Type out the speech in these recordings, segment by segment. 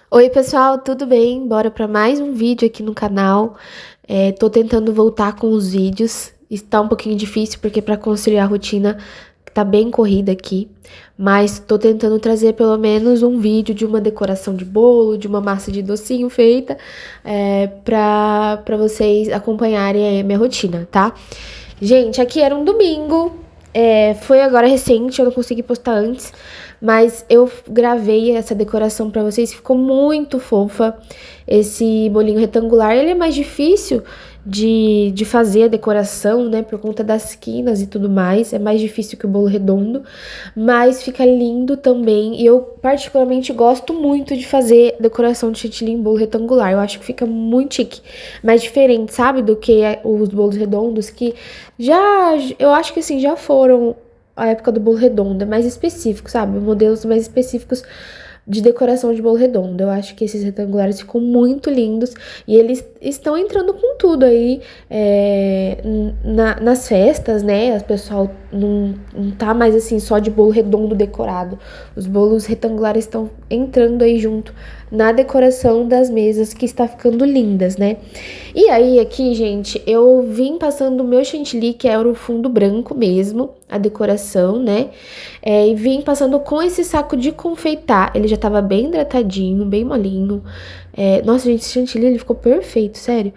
Oi, pessoal, tudo bem? Bora para mais um vídeo aqui no canal. Tô tentando voltar com os vídeos. Está um pouquinho difícil porque para conciliar a rotina tá bem corrida aqui, mas tô tentando trazer pelo menos um vídeo de uma decoração de bolo, de uma massa de docinho feita, para vocês acompanharem aí a minha rotina, tá? Gente, aqui era um domingo, foi agora recente, eu não consegui postar antes, mas eu gravei essa decoração pra vocês, ficou muito fofa. Esse bolinho retangular, ele é mais difícil de fazer a decoração, né, por conta das quinas e tudo mais, é mais difícil que o bolo redondo, mas fica lindo também, e eu particularmente gosto muito de fazer decoração de chantilly em bolo retangular, eu acho que fica muito chique, mais diferente, sabe, do que os bolos redondos, que eu acho que assim, já foram a época do bolo redondo, é mais específico, sabe? Modelos mais específicos de decoração de bolo redondo. Eu acho que esses retangulares ficam muito lindos e eles estão entrando com tudo aí nas festas, né? O pessoal não tá mais assim só de bolo redondo decorado. Os bolos retangulares estão entrando aí junto na decoração das mesas que está ficando lindas, né? E aí aqui, gente, eu vim passando o meu chantilly, que era o fundo branco mesmo, a decoração, né? E vim passando com esse saco de confeitar. Ele já tava bem hidratadinho, bem molinho. Nossa, gente, esse chantilly ele ficou perfeito, sério.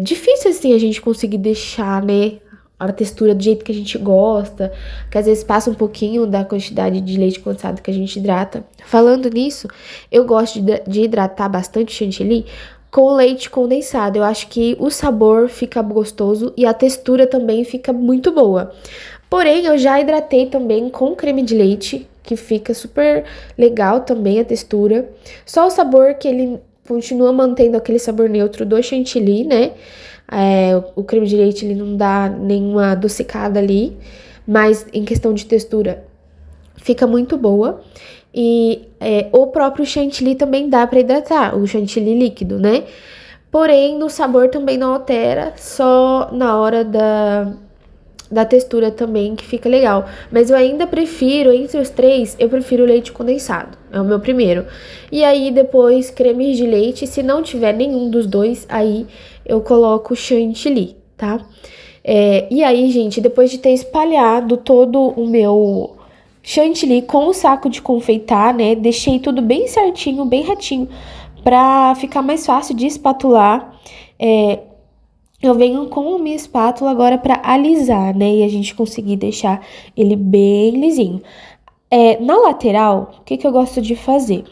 Difícil assim a gente conseguir deixar, né? A textura do jeito que a gente gosta, que às vezes passa um pouquinho da quantidade de leite condensado que a gente hidrata. Falando nisso, eu gosto de hidratar bastante chantilly com leite condensado. Eu acho que o sabor fica gostoso e a textura também fica muito boa. Porém, eu já hidratei também com creme de leite, que fica super legal também a textura. Só o sabor que ele continua mantendo aquele sabor neutro do chantilly, né? O creme de leite ele não dá nenhuma adocicada ali, mas em questão de textura fica muito boa. E o próprio chantilly também dá para hidratar, o chantilly líquido, né? Porém, no sabor também não altera, só na hora da textura também, que fica legal. Mas eu ainda prefiro, entre os três, eu prefiro o leite condensado. É o meu primeiro. E aí, depois, creme de leite. Se não tiver nenhum dos dois, aí eu coloco chantilly, tá? E aí, gente, depois de ter espalhado todo o meu chantilly com o saco de confeitar, né? Deixei tudo bem certinho, bem retinho, pra ficar mais fácil de espatular. Eu venho com a minha espátula agora para alisar, né? E a gente conseguir deixar ele bem lisinho. Na lateral, o que eu gosto de fazer?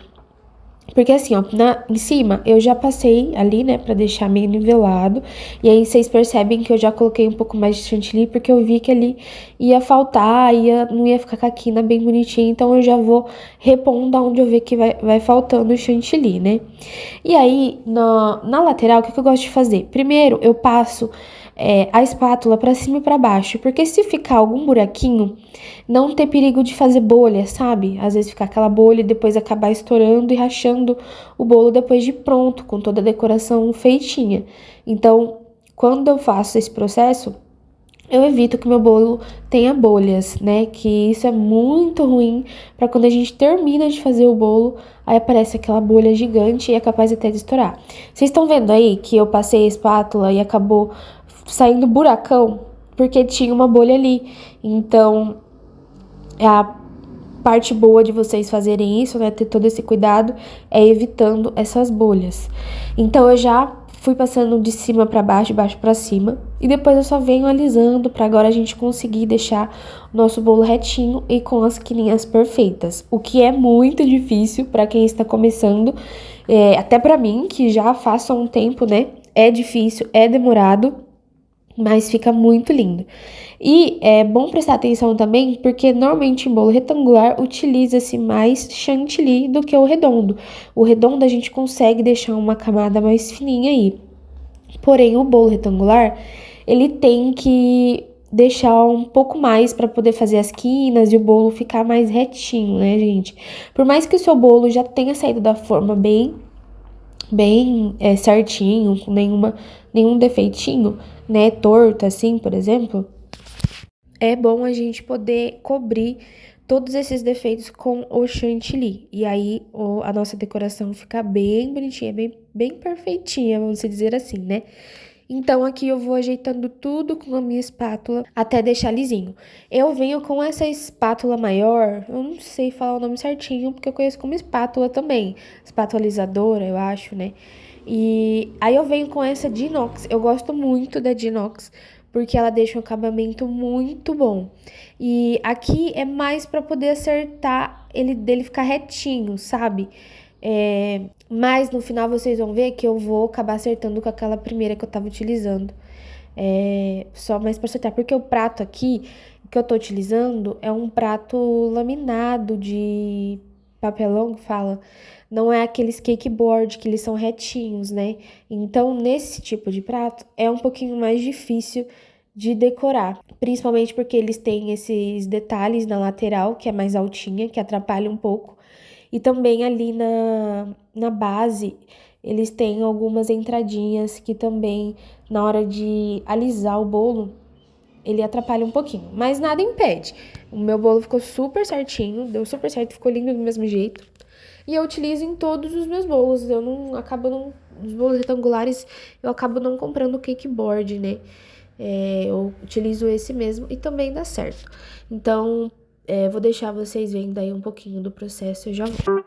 Porque assim, ó, em cima eu já passei ali, né, pra deixar meio nivelado. E aí vocês percebem que eu já coloquei um pouco mais de chantilly, porque eu vi que ali ia faltar, não ia ficar com a quina bem bonitinha. Então eu já vou repondo onde eu ver que vai faltando o chantilly, né? E aí, na lateral, o que eu gosto de fazer? Primeiro, eu passo a espátula pra cima e pra baixo, porque se ficar algum buraquinho, não ter perigo de fazer bolha, sabe? Às vezes ficar aquela bolha e depois acabar estourando e rachando o bolo depois de pronto, com toda a decoração feitinha. Então, quando eu faço esse processo, eu evito que meu bolo tenha bolhas, né? Que isso é muito ruim para quando a gente termina de fazer o bolo, aí aparece aquela bolha gigante e é capaz até de estourar. Vocês estão vendo aí que eu passei a espátula e acabou saindo buracão porque tinha uma bolha ali. Então, a parte boa de vocês fazerem isso, né, ter todo esse cuidado, é evitando essas bolhas. Então eu já fui passando de cima para baixo, de baixo para cima, e depois eu só venho alisando para agora a gente conseguir deixar o nosso bolo retinho e com as quininhas perfeitas, o que é muito difícil para quem está começando, até para mim que já faço há um tempo, né? É difícil, é demorado, mas fica muito lindo. E é bom prestar atenção também, porque normalmente em bolo retangular utiliza-se mais chantilly do que o redondo. O redondo a gente consegue deixar uma camada mais fininha aí. Porém, o bolo retangular, ele tem que deixar um pouco mais para poder fazer as quinas e o bolo ficar mais retinho, né, gente? Por mais que o seu bolo já tenha saído da forma bem certinho, com nenhum defeitinho, né, torto assim, por exemplo, é bom a gente poder cobrir todos esses defeitos com o chantilly. E aí a nossa decoração fica bem bonitinha, bem perfeitinha, vamos dizer assim, né? Então aqui eu vou ajeitando tudo com a minha espátula até deixar lisinho. Eu venho com essa espátula maior, eu não sei falar o nome certinho, porque eu conheço como espátula também. Espatualizadora, eu acho, né? E aí eu venho com essa de inox. Eu gosto muito da de inox, porque ela deixa um acabamento muito bom. E aqui é mais para poder acertar ele dele ficar retinho, sabe? Mas no final vocês vão ver que eu vou acabar acertando com aquela primeira que eu tava utilizando. Só mais pra acertar, porque o prato aqui que eu tô utilizando é um prato laminado de papelão que fala. Não é aqueles cakeboard que eles são retinhos, né? Então, nesse tipo de prato, é um pouquinho mais difícil de decorar. Principalmente porque eles têm esses detalhes na lateral, que é mais altinha, que atrapalha um pouco. E também ali na base, eles têm algumas entradinhas que também, na hora de alisar o bolo, ele atrapalha um pouquinho. Mas nada impede. O meu bolo ficou super certinho, deu super certo, ficou lindo do mesmo jeito. E eu utilizo em todos os meus bolos. Eu não acabo não. Os bolos retangulares, eu acabo não comprando cake board, né? Eu utilizo esse mesmo e também dá certo. Então, vou deixar vocês vendo aí um pouquinho do processo. Eu já vou.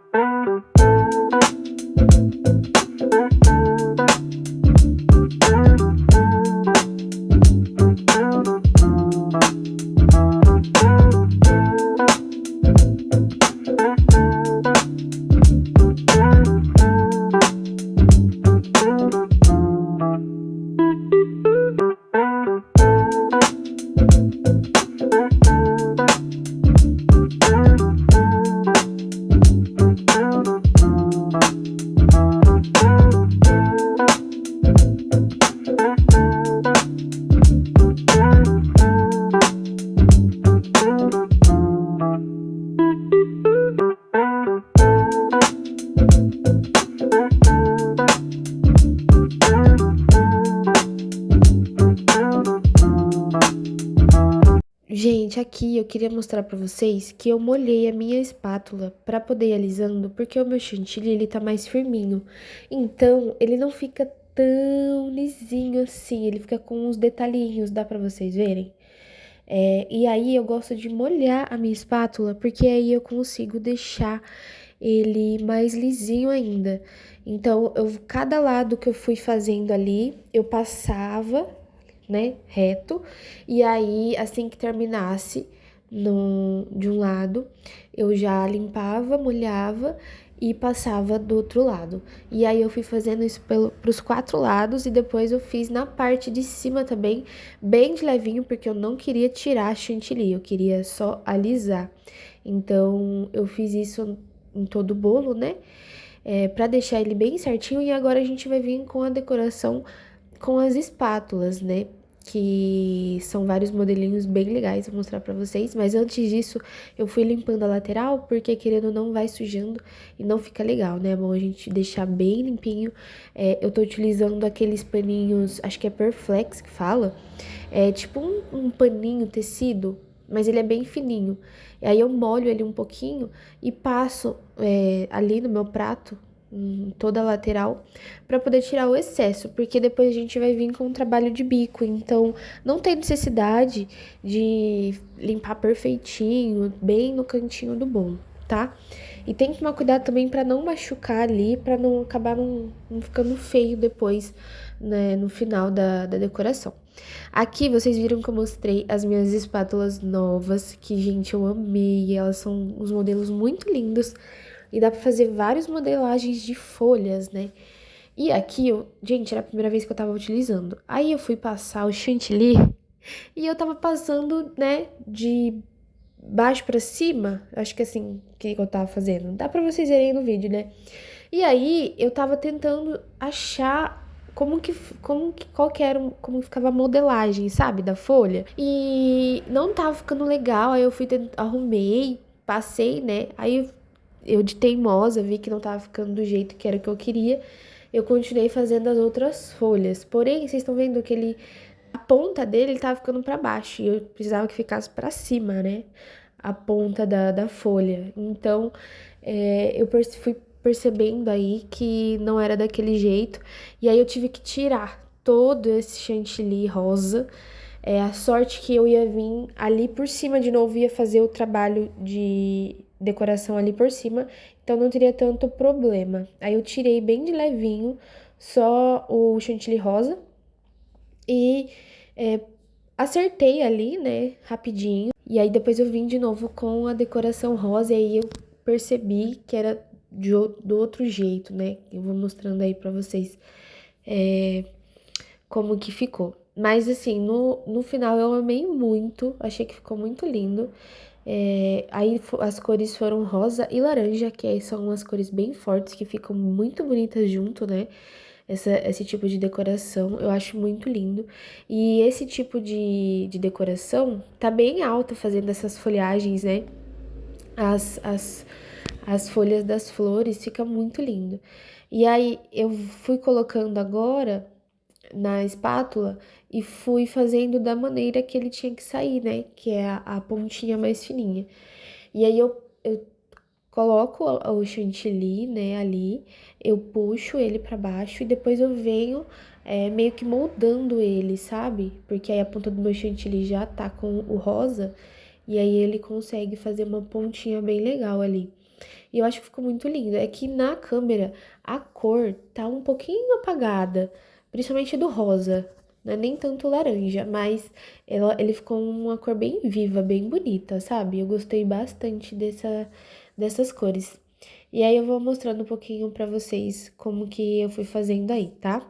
Gente, aqui eu queria mostrar pra vocês que eu molhei a minha espátula pra poder ir alisando, porque o meu chantilly, ele tá mais firminho. Então, ele não fica tão lisinho assim, ele fica com uns detalhinhos, dá pra vocês verem? E aí eu gosto de molhar a minha espátula, porque aí eu consigo deixar ele mais lisinho ainda. Então, cada lado que eu fui fazendo ali, eu passava, né, reto, e aí assim que terminasse de um lado, eu já limpava, molhava e passava do outro lado. E aí eu fui fazendo isso pros 4 lados e depois eu fiz na parte de cima também, bem de levinho, porque eu não queria tirar a chantilly, eu queria só alisar. Então eu fiz isso em todo o bolo, né? Pra deixar ele bem certinho, e agora a gente vai vir com a decoração com as espátulas, né? Que são vários modelinhos bem legais, vou mostrar pra vocês. Mas antes disso, eu fui limpando a lateral, porque querendo ou não vai sujando e não fica legal, né? É bom a gente deixar bem limpinho. Eu tô utilizando aqueles paninhos, acho que é Perflex que fala. É tipo um paninho tecido, mas ele é bem fininho. E aí eu molho ele um pouquinho e passo ali no meu prato, em toda a lateral, para poder tirar o excesso, porque depois a gente vai vir com um trabalho de bico, então não tem necessidade de limpar perfeitinho, bem no cantinho do bolo, tá? E tem que tomar cuidado também para não machucar ali, para não acabar não ficando feio depois, né, no final da decoração. Aqui vocês viram que eu mostrei as minhas espátulas novas, que, gente, eu amei. Elas são uns modelos muito lindos e dá pra fazer várias modelagens de folhas, né? E aqui, gente, era a primeira vez que eu tava utilizando. Aí eu fui passar o chantilly e eu tava passando, né, de baixo pra cima. Acho que assim, que eu tava fazendo. Dá pra vocês verem no vídeo, né? E aí eu tava tentando achar qual que era, como ficava a modelagem, sabe, da folha. E não tava ficando legal, aí eu arrumei, passei, né, aí eu de teimosa vi que não tava ficando do jeito que era que eu queria, eu continuei fazendo as outras folhas. Porém, vocês estão vendo que a ponta dele tava ficando pra baixo e eu precisava que ficasse pra cima, né, a ponta da folha. Então, eu fui percebendo aí que não era daquele jeito, e aí eu tive que tirar todo esse chantilly rosa. A sorte que eu ia vir ali por cima de novo, ia fazer o trabalho de decoração ali por cima, então não teria tanto problema. Aí eu tirei bem de levinho só o chantilly rosa e acertei ali, né, rapidinho. E aí depois eu vim de novo com a decoração rosa e aí eu percebi que era do outro jeito, né? Eu vou mostrando aí pra vocês como que ficou. Mas assim, no final eu amei muito, achei que ficou muito lindo. Aí as cores foram rosa e laranja, que aí são umas cores bem fortes, que ficam muito bonitas junto, né? Esse tipo de decoração, eu acho muito lindo. E esse tipo de decoração tá bem alta fazendo essas folhagens, né? As, as, as folhas das flores, fica muito lindo. E aí eu fui colocando agora na espátula e fui fazendo da maneira que ele tinha que sair, né? Que é a pontinha mais fininha. E aí eu coloco o chantilly, né, ali, eu puxo ele pra baixo e depois eu venho meio que moldando ele, sabe? Porque aí a ponta do meu chantilly já tá com o rosa e aí ele consegue fazer uma pontinha bem legal ali. E eu acho que ficou muito lindo. É que na câmera a cor tá um pouquinho apagada, principalmente do rosa. Não é nem tanto laranja, mas ele ficou uma cor bem viva, bem bonita, sabe? Eu gostei bastante dessas cores. E aí eu vou mostrando um pouquinho pra vocês como que eu fui fazendo aí, tá?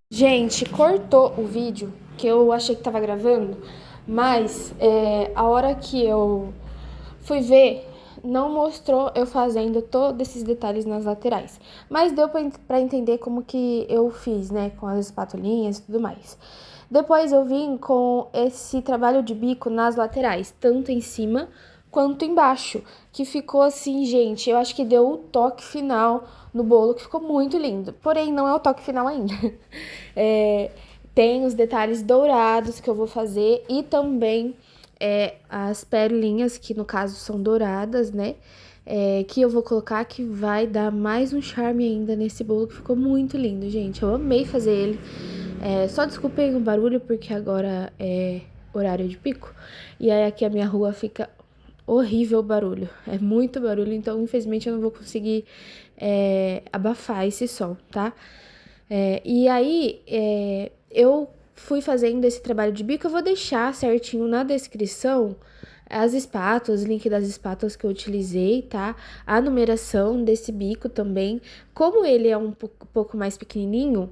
Gente, cortou o vídeo que eu achei que tava gravando, mas a hora que eu fui ver, não mostrou eu fazendo todos esses detalhes nas laterais. Mas deu pra entender como que eu fiz, né, com as espatulinhas e tudo mais. Depois eu vim com esse trabalho de bico nas laterais, tanto em cima quanto embaixo, que ficou assim, gente, eu acho que deu o toque final no bolo, que ficou muito lindo. Porém, não é o toque final ainda. Tem os detalhes dourados que eu vou fazer e também as pérolinhas, que no caso são douradas, né? Que eu vou colocar, que vai dar mais um charme ainda nesse bolo, que ficou muito lindo, gente. Eu amei fazer ele. Só desculpem o barulho, porque agora é horário de pico. E aí aqui a minha rua fica horrível o barulho. É muito barulho, então infelizmente eu não vou conseguir abafar esse som, tá? E aí eu fui fazendo esse trabalho de bico. Eu vou deixar certinho na descrição as espátulas, link das espátulas que eu utilizei, tá? A numeração desse bico também. Como ele é um pouco mais pequenininho,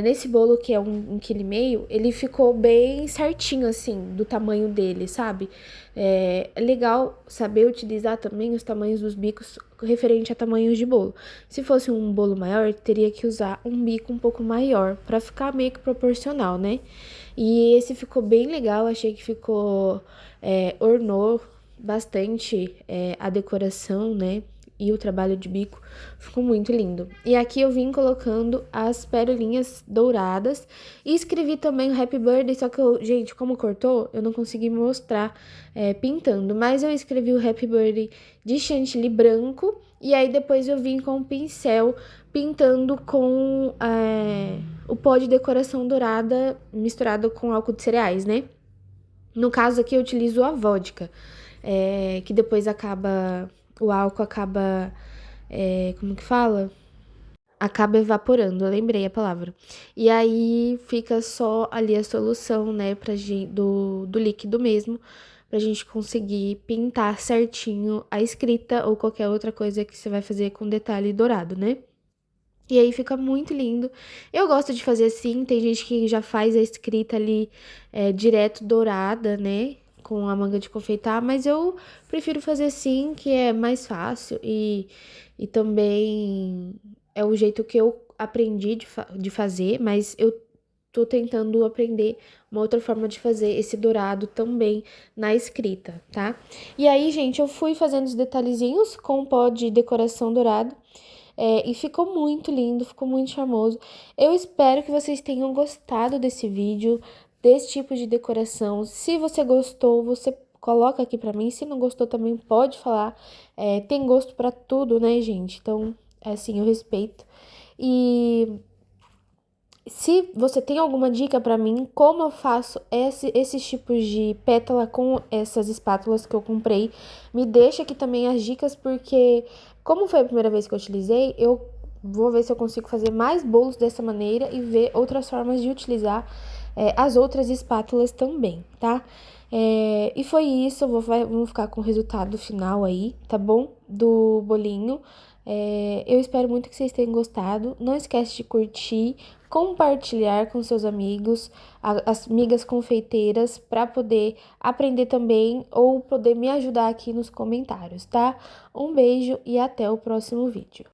nesse bolo que é 1,5 kg, ele ficou bem certinho, assim, do tamanho dele, sabe? É legal saber utilizar também os tamanhos dos bicos referente a tamanhos de bolo. Se fosse um bolo maior, teria que usar um bico um pouco maior, pra ficar meio que proporcional, né? E esse ficou bem legal, achei que ficou, ornou bastante a decoração, né? E o trabalho de bico ficou muito lindo. E aqui eu vim colocando as pérolinhas douradas e escrevi também o Happy Birthday, só que gente, como cortou, eu não consegui mostrar pintando, mas eu escrevi o Happy Birthday de chantilly branco e aí depois eu vim com o pincel pintando com o pó de decoração dourada misturado com álcool de cereais, né? No caso aqui eu utilizo a vodka, que depois o álcool acaba, como que fala? Acaba evaporando, eu lembrei a palavra. E aí fica só ali a solução, né, do líquido mesmo, pra gente conseguir pintar certinho a escrita ou qualquer outra coisa que você vai fazer com detalhe dourado, né? E aí fica muito lindo. Eu gosto de fazer assim, tem gente que já faz a escrita ali direto dourada, né? Com a manga de confeitar, mas eu prefiro fazer assim, que é mais fácil e também é o jeito que eu aprendi de fazer, mas eu tô tentando aprender uma outra forma de fazer esse dourado também na escrita, tá? E aí, gente, eu fui fazendo os detalhezinhos com pó de decoração dourado. E ficou muito lindo, ficou muito charmoso. Eu espero que vocês tenham gostado desse vídeo, desse tipo de decoração. Se você gostou, você coloca aqui pra mim. Se não gostou, também pode falar. Tem gosto pra tudo, né, gente? Então, assim, eu respeito. E se você tem alguma dica pra mim, como eu faço esses tipos de pétala com essas espátulas que eu comprei, me deixa aqui também as dicas, porque como foi a primeira vez que eu utilizei, eu vou ver se eu consigo fazer mais bolos dessa maneira e ver outras formas de utilizar as outras espátulas também, tá? E foi isso, vamos ficar com o resultado final aí, tá bom? Do bolinho. Eu espero muito que vocês tenham gostado. Não esquece de curtir, compartilhar com seus amigos, as amigas confeiteiras, para poder aprender também ou poder me ajudar aqui nos comentários, tá? Um beijo e até o próximo vídeo.